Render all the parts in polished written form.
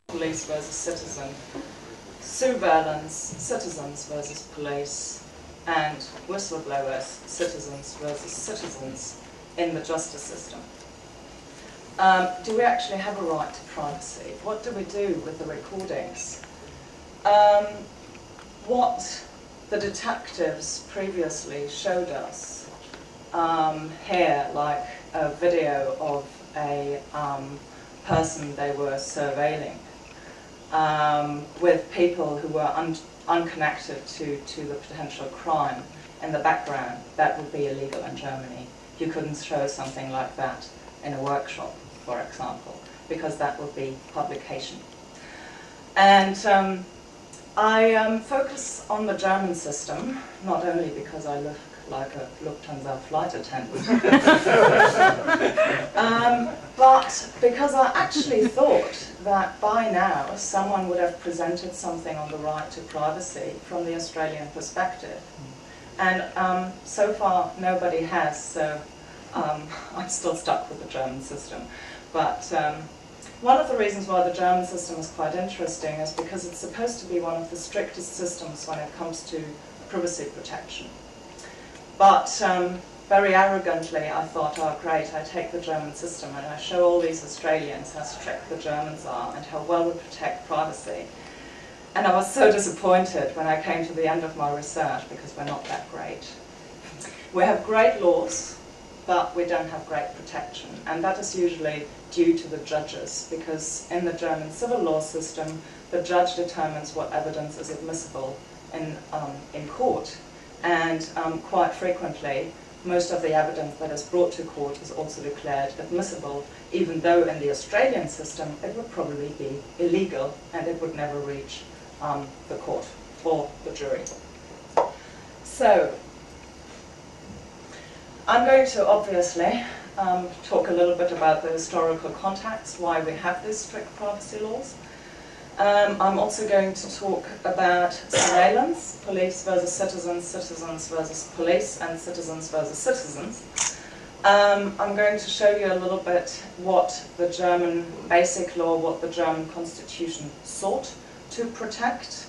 police versus citizen, surveillance, citizens versus police, and whistleblowers, citizens versus citizens in the justice system. Do we actually have a right to privacy? What do we do with the recordings? What the detectives previously showed us here, like a video of a person they were surveilling with people who were unconnected to the potential crime in the background, that would be illegal in Germany. You couldn't show something like that in a workshop, for example, because that would be publication. And I focus on the German system, not only because I look like a Lufthansa flight attendant, but because I actually thought that by now someone would have presented something on the right to privacy from the Australian perspective. And so far nobody has, so I'm still stuck with the German system. But one of the reasons why the German system is quite interesting is because it's supposed to be one of the strictest systems when it comes to privacy protection. But very arrogantly I thought, oh great, I take the German system and I show all these Australians how strict the Germans are and how well we protect privacy. And I was so disappointed when I came to the end of my research, because we're not that great. We have great laws, but we don't have great protection. And that is usually due to the judges, because in the German civil law system, the judge determines what evidence is admissible in court. And quite frequently, most of the evidence that is brought to court is also declared admissible, even though in the Australian system it would probably be illegal and it would never reach the court or the jury. So, I'm going to obviously talk a little bit about the historical context, why we have these strict privacy laws. I'm also going to talk about surveillance, police versus citizens, citizens versus police, and citizens versus citizens. I'm going to show you a little bit what the German basic law, what the German constitution sought to protect,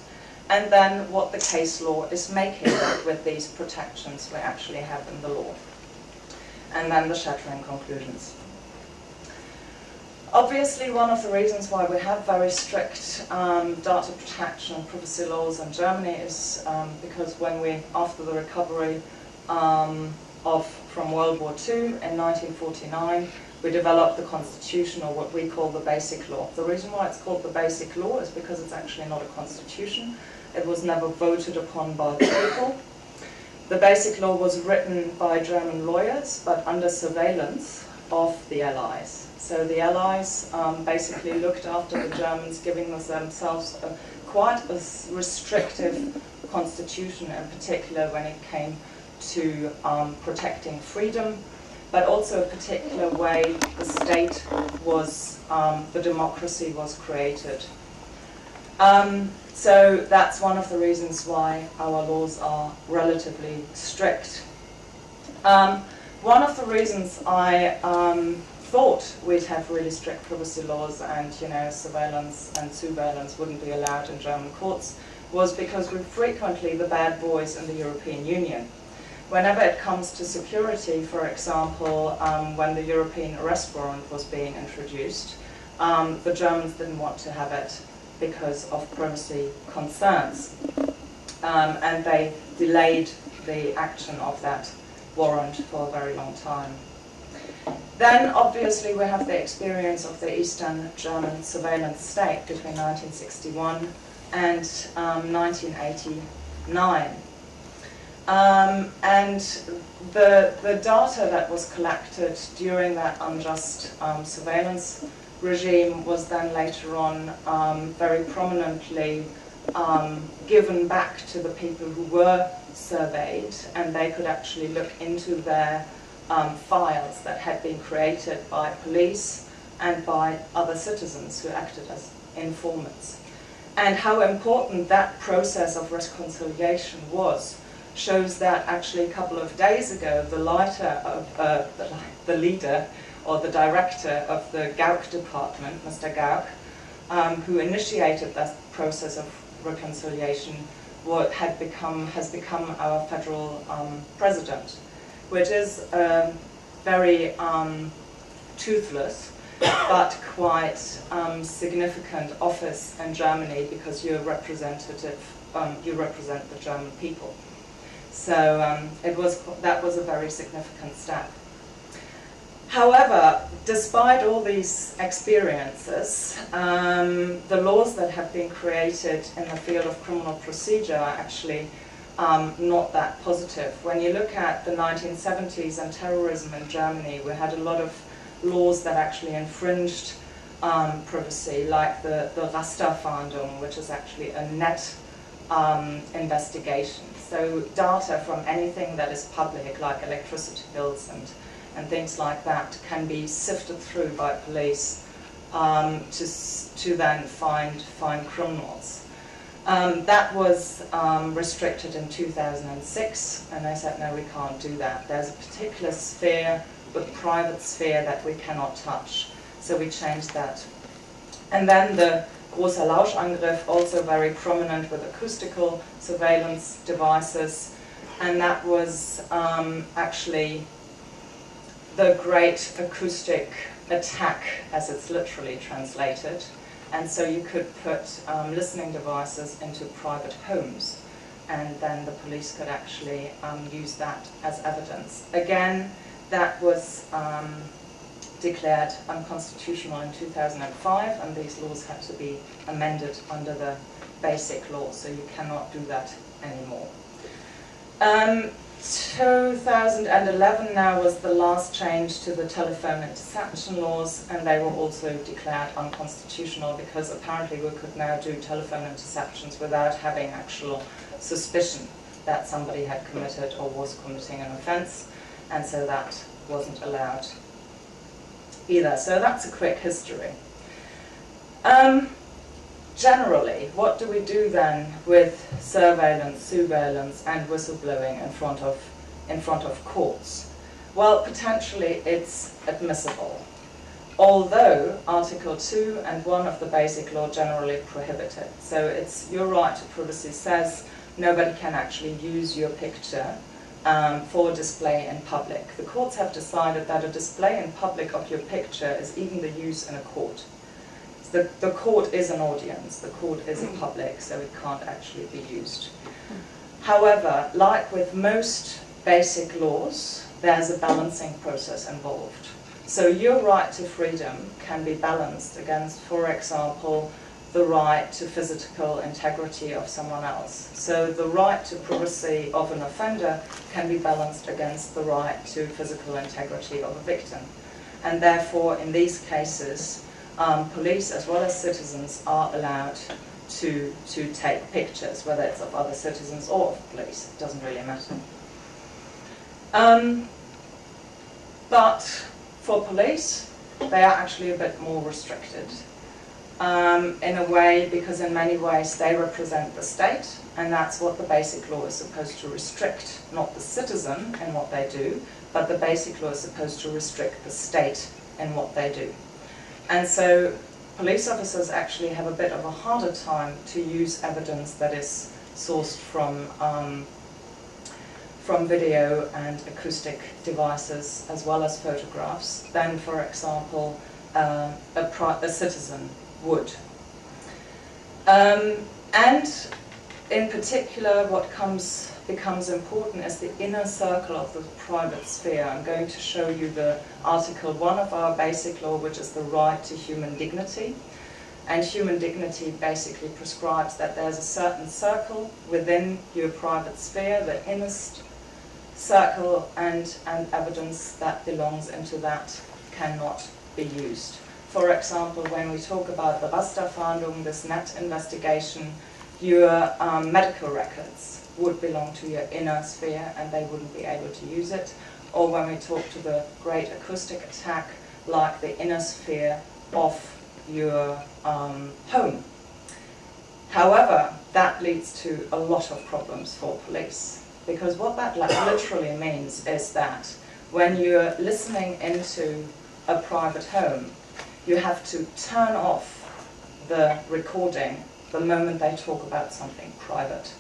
and then what the case law is making with these protections we actually have in the law. And then the shattering conclusions. Obviously, one of the reasons why we have very strict data protection and privacy laws in Germany is because when we, after the recovery from World War II in 1949, we developed the constitution, or what we call the basic law. The reason why it's called the basic law is because it's actually not a constitution. It was never voted upon by the people. The basic law was written by German lawyers, but under surveillance of the Allies. So the Allies basically looked after the Germans, giving themselves quite a restrictive constitution, in particular when it came to protecting freedom, but also a particular way the state was, the democracy was created. So that's one of the reasons why our laws are relatively strict. One of the reasons I thought we'd have really strict privacy laws and, you know, surveillance and surveillance wouldn't be allowed in German courts was because we're frequently the bad boys in the European Union. Whenever it comes to security, for example, when the European arrest warrant was being introduced, the Germans didn't want to have it because of privacy concerns, and they delayed the action of that warrant for a very long time. Then obviously we have the experience of the Eastern German surveillance state between 1961 and 1989. And the data that was collected during that unjust surveillance regime was then later on very prominently given back to the people who were surveyed, and they could actually look into their files that had been created by police and by other citizens who acted as informants. And how important that process of reconciliation was shows that actually a couple of days ago the leader or the director of the Gauck department, Mr. Gauck, who initiated that process of reconciliation, has become our federal president, which is very toothless but quite significant office in Germany, because you're representative. You represent the German people. So that was a very significant step. However, despite all these experiences, the laws that have been created in the field of criminal procedure are actually not that positive. When you look at the 1970s and terrorism in Germany, we had a lot of laws that actually infringed privacy, like the Rasterfahndung, which is actually a net investigation. So data from anything that is public, like electricity bills and things like that, can be sifted through by police to then find criminals. That was restricted in 2006, and they said, no, we can't do that. There's a particular sphere, the private sphere, that we cannot touch. So we changed that. And then the Großer Lauschangriff, also very prominent with acoustical surveillance devices, and that was actually the great acoustic attack, as it's literally translated. And so you could put listening devices into private homes, and then the police could actually use that as evidence. Again, that was declared unconstitutional in 2005, and these laws had to be amended under the basic law, so you cannot do that anymore. 2011 now was the last change to the telephone interception laws, and they were also declared unconstitutional, because apparently we could now do telephone interceptions without having actual suspicion that somebody had committed or was committing an offence, and so that wasn't allowed either. So that's a quick history. Generally, what do we do then with surveillance, and whistleblowing in front of courts? Well, potentially it's admissible, although Article 2 and 1 of the Basic Law generally prohibit it. So it's your right to privacy says nobody can actually use your picture for display in public. The courts have decided that a display in public of your picture is even the use in a court. The court is an audience, the court is a public, so it can't actually be used. However, like with most basic laws, there's a balancing process involved. So your right to freedom can be balanced against, for example, the right to physical integrity of someone else. So the right to privacy of an offender can be balanced against the right to physical integrity of a victim. And therefore, in these cases, police as well as citizens are allowed to take pictures, whether it's of other citizens or of police. It doesn't really matter. But for police, they are actually a bit more restricted. In a way, because in many ways they represent the state, and that's what the Basic Law is supposed to restrict, not the citizen in what they do, but the Basic Law is supposed to restrict the state in what they do. And so police officers actually have a bit of a harder time to use evidence that is sourced from video and acoustic devices as well as photographs than, for example, a citizen would. And in particular, what becomes important is the inner circle of the private sphere. I'm going to show you the Article 1 of our Basic Law, which is the right to human dignity. And human dignity basically prescribes that there's a certain circle within your private sphere, the innerst circle, and evidence that belongs into that cannot be used. For example, when we talk about the Rasterfahndung, this net investigation, your medical records would belong to your inner sphere and they wouldn't be able to use it. Or when we talk to the great acoustic attack, like the inner sphere of your home. However, that leads to a lot of problems for police, because what that literally means is that when you're listening into a private home, you have to turn off the recording the moment they talk about something private.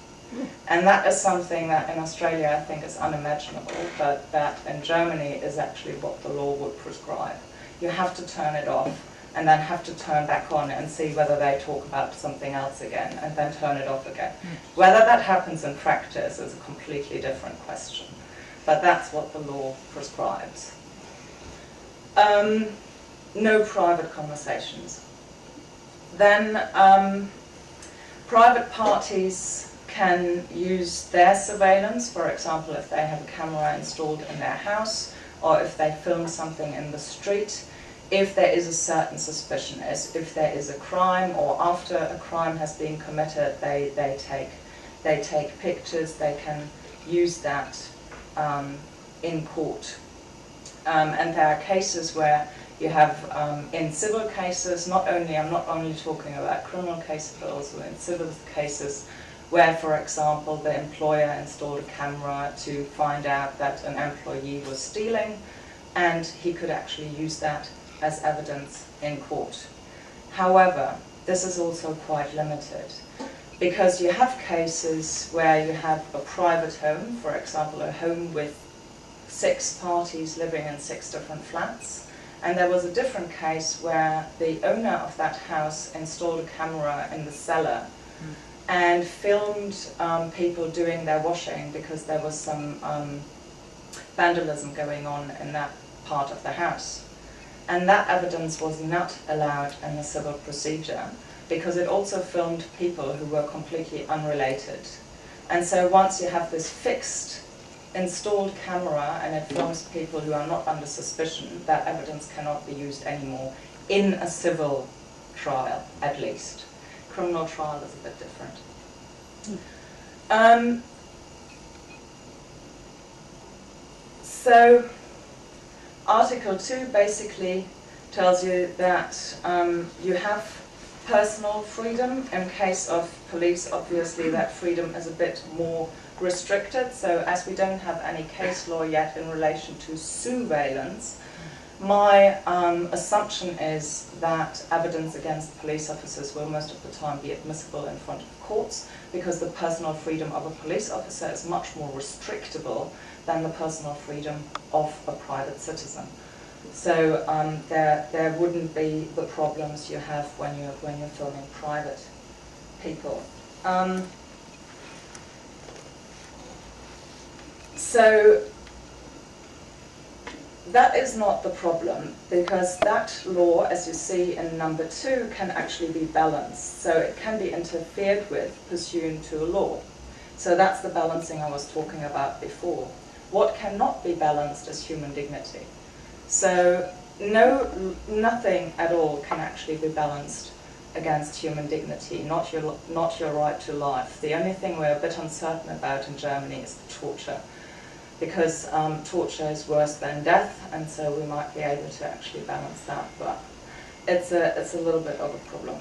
And that is something that in Australia I think is unimaginable, but that in Germany is actually what the law would prescribe. You have to turn it off and then have to turn back on and see whether they talk about something else again, and then turn it off again. Whether that happens in practice is a completely different question, but that's what the law prescribes. No private conversations. Then private parties can use their surveillance, for example, if they have a camera installed in their house, or if they film something in the street, if there is a certain suspicion, as if there is a crime, or after a crime has been committed, they take pictures, they can use that in court. And there are cases where you have, in civil cases, I'm not only talking about criminal cases, but also in civil cases, where, for example, the employer installed a camera to find out that an employee was stealing, and he could actually use that as evidence in court. However, this is also quite limited, because you have cases where you have a private home, for example, a home with 6 parties living in 6 different flats, and there was a different case where the owner of that house installed a camera in the cellar and filmed people doing their washing, because there was some vandalism going on in that part of the house. And that evidence was not allowed in the civil procedure, because it also filmed people who were completely unrelated. And so once you have this fixed, installed camera and it films people who are not under suspicion, that evidence cannot be used anymore in a civil trial, at least. Criminal trial is a bit different. So Article 2 basically tells you that you have personal freedom. In case of police, obviously that freedom is a bit more restricted. So as we don't have any case law yet in relation to surveillance, my assumption is that evidence against police officers will most of the time be admissible in front of courts, because the personal freedom of a police officer is much more restrictable than the personal freedom of a private citizen. So there wouldn't be the problems you have when you're filming private people. So that is not the problem, because that law, as you see in number 2, can actually be balanced. So it can be interfered with pursuant to a law. So that's the balancing I was talking about before. What cannot be balanced is human dignity. So nothing at all can actually be balanced against human dignity, not your right to life. The only thing we're a bit uncertain about in Germany is the torture, because torture is worse than death, and so we might be able to actually balance that, but it's a little bit of a problem.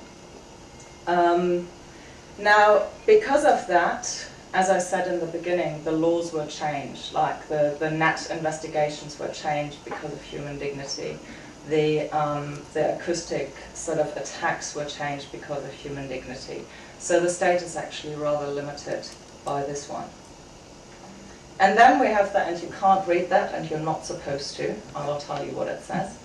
Now, because of that, as I said in the beginning, the laws were changed, like the NAT investigations were changed because of human dignity. The acoustic sort of attacks were changed because of human dignity. So the state is actually rather limited by this one. And then we have that, and you can't read that, and you're not supposed to. I will tell you what it says.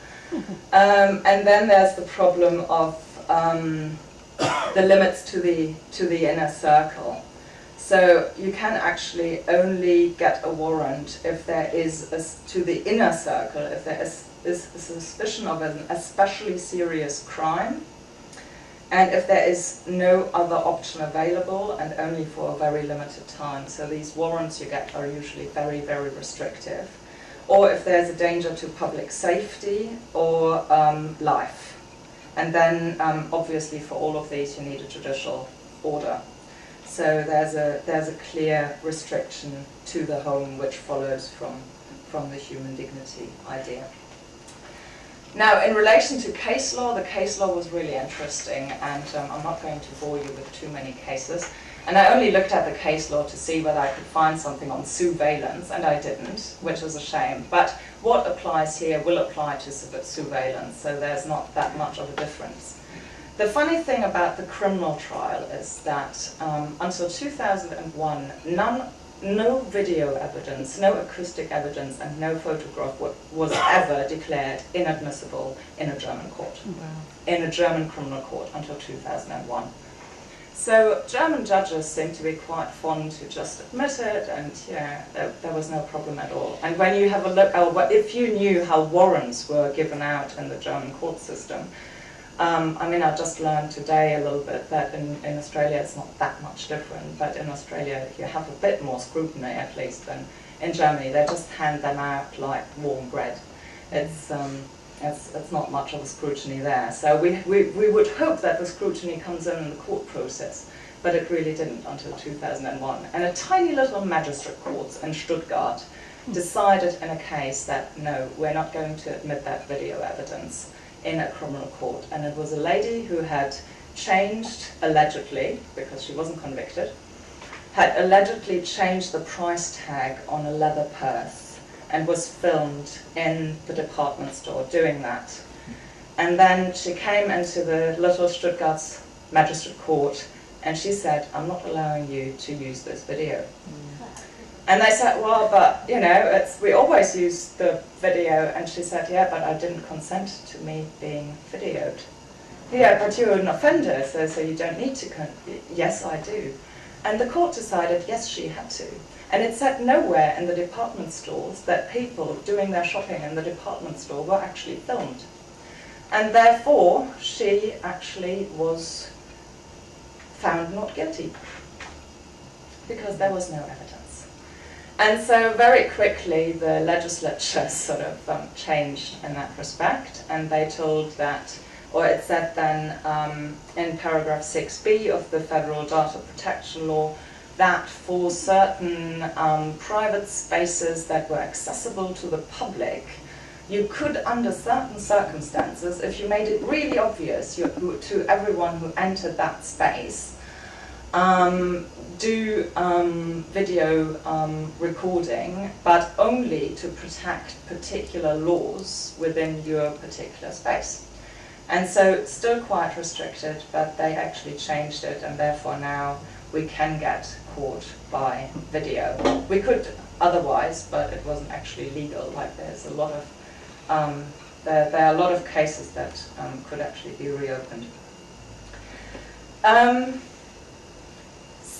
And then there's the problem of the limits to the inner circle. So you can actually only get a warrant if there is, to the inner circle, if there is a suspicion of an especially serious crime, and if there is no other option available, and only for a very limited time. So these warrants you get are usually very, very restrictive. Or if there's a danger to public safety or life. And then obviously for all of these you need a judicial order. So there's a clear restriction to the home which follows from the human dignity idea. Now, in relation to case law, the case law was really interesting, and I'm not going to bore you with too many cases. And I only looked at the case law to see whether I could find something on surveillance, and I didn't, which is a shame. But what applies here will apply to surveillance, so there's not that much of a difference. The funny thing about the criminal trial is that until 2001, no video evidence, no acoustic evidence, and no photograph was ever declared inadmissible in a German court, in a German criminal court until 2001. So German judges seem to be quite fond to just admit it, and yeah, there was no problem at all. And when you have a look, if you knew how warrants were given out in the German court system, I mean, I just learned today a little bit that in Australia it's not that much different, but in Australia you have a bit more scrutiny at least than in Germany. They just hand them out like warm bread. It's not much of a scrutiny there. So we would hope that the scrutiny comes in the court process, but it really didn't until 2001. And a tiny little magistrate court in Stuttgart decided in a case that no, we're not going to admit that video evidence in a criminal court. And it was a lady who had changed, allegedly, because she wasn't convicted, had allegedly changed the price tag on a leather purse and was filmed in the department store doing that. And then she came into the little Stuttgart's magistrate court and she said, I'm not allowing you to use this video. And they said, well, but, you know, we always use the video. And she said, yeah, but I didn't consent to me being videoed. Yeah, but you're an offender, so you don't need to. Yes, I do. And the court decided, yes, she had to. And it said nowhere in the department stores that people doing their shopping in the department store were actually filmed. And therefore, she actually was found not guilty, because there was no evidence. And so very quickly the legislature sort of changed in that respect, and they told that, or it said then in paragraph 6b of the Federal Data Protection Law, that for certain private spaces that were accessible to the public, you could, under certain circumstances, if you made it really obvious to everyone who entered that space, do video recording, but only to protect particular laws within your particular space. And so it's still quite restricted, but they actually changed it, and therefore now we can get caught by video. We could otherwise, but it wasn't actually legal. Like there's a lot of there are a lot of cases that could actually be reopened.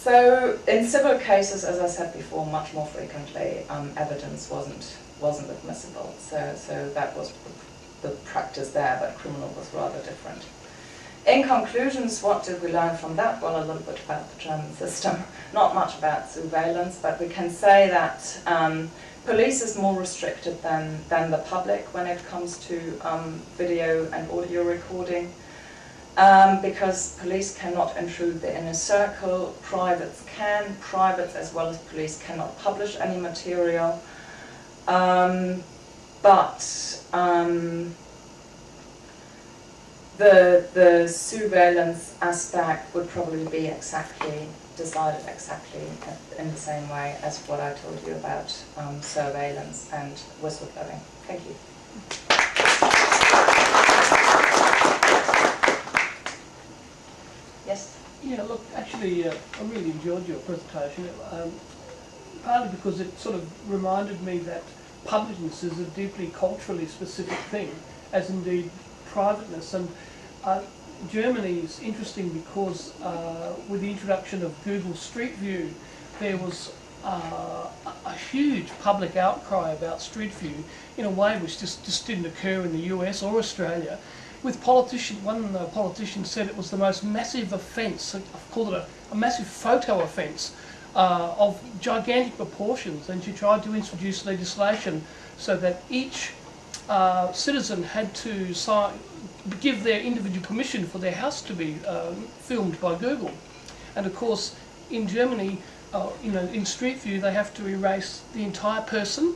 So in civil cases, as I said before, much more frequently evidence wasn't admissible. So that was the practice there, but criminal was rather different. In conclusions, what did we learn from that? Well, a little bit about the German system. Not much about surveillance, but we can say that police is more restricted than the public when it comes to video and audio recording. Because police cannot intrude the inner circle, privates can. Privates as well as police cannot publish any material. The surveillance aspect would probably be decided exactly in the same way as what I told you about surveillance and whistleblowing. Thank you. Yes? Yeah, look, actually, I really enjoyed your presentation, partly because it sort of reminded me that publicness is a deeply culturally specific thing, as indeed privateness. And Germany is interesting because with the introduction of Google Street View, there was a huge public outcry about Street View in a way which just didn't occur in the US or Australia. With one politician said it was the most massive offence, I've called it a massive photo offence of gigantic proportions, and she tried to introduce legislation so that each citizen had to give their individual permission for their house to be filmed by Google. And of course, in Germany, in Street View, they have to erase the entire person,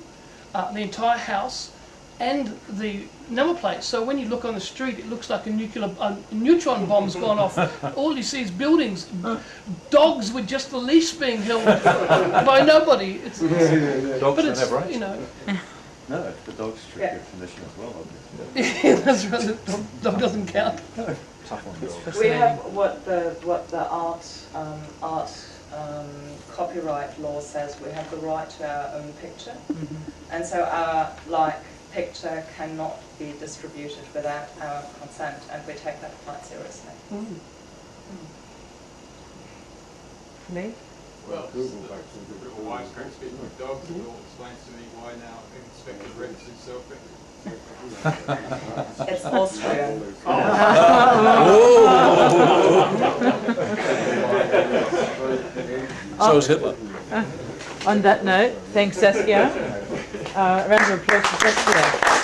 the entire house, and the number plate. So when you look on the street, it looks like a neutron bomb's gone off. All you see is buildings, dogs with just the leash being held by nobody. Dogs don't have rights. No, the dog's strict definition as well, obviously. Yeah, that's right. The dog doesn't count. We have what the art copyright law says. We have the right to our own picture, and so our picture cannot be distributed without our consent, and we take that quite seriously. Me? Well, the wise great speaking of dogs, it all explains to me why now Inspector Rex is self-victim. It's Austrian. So is Hitler. On that note, thanks Saskia. A round of applause for Saskia.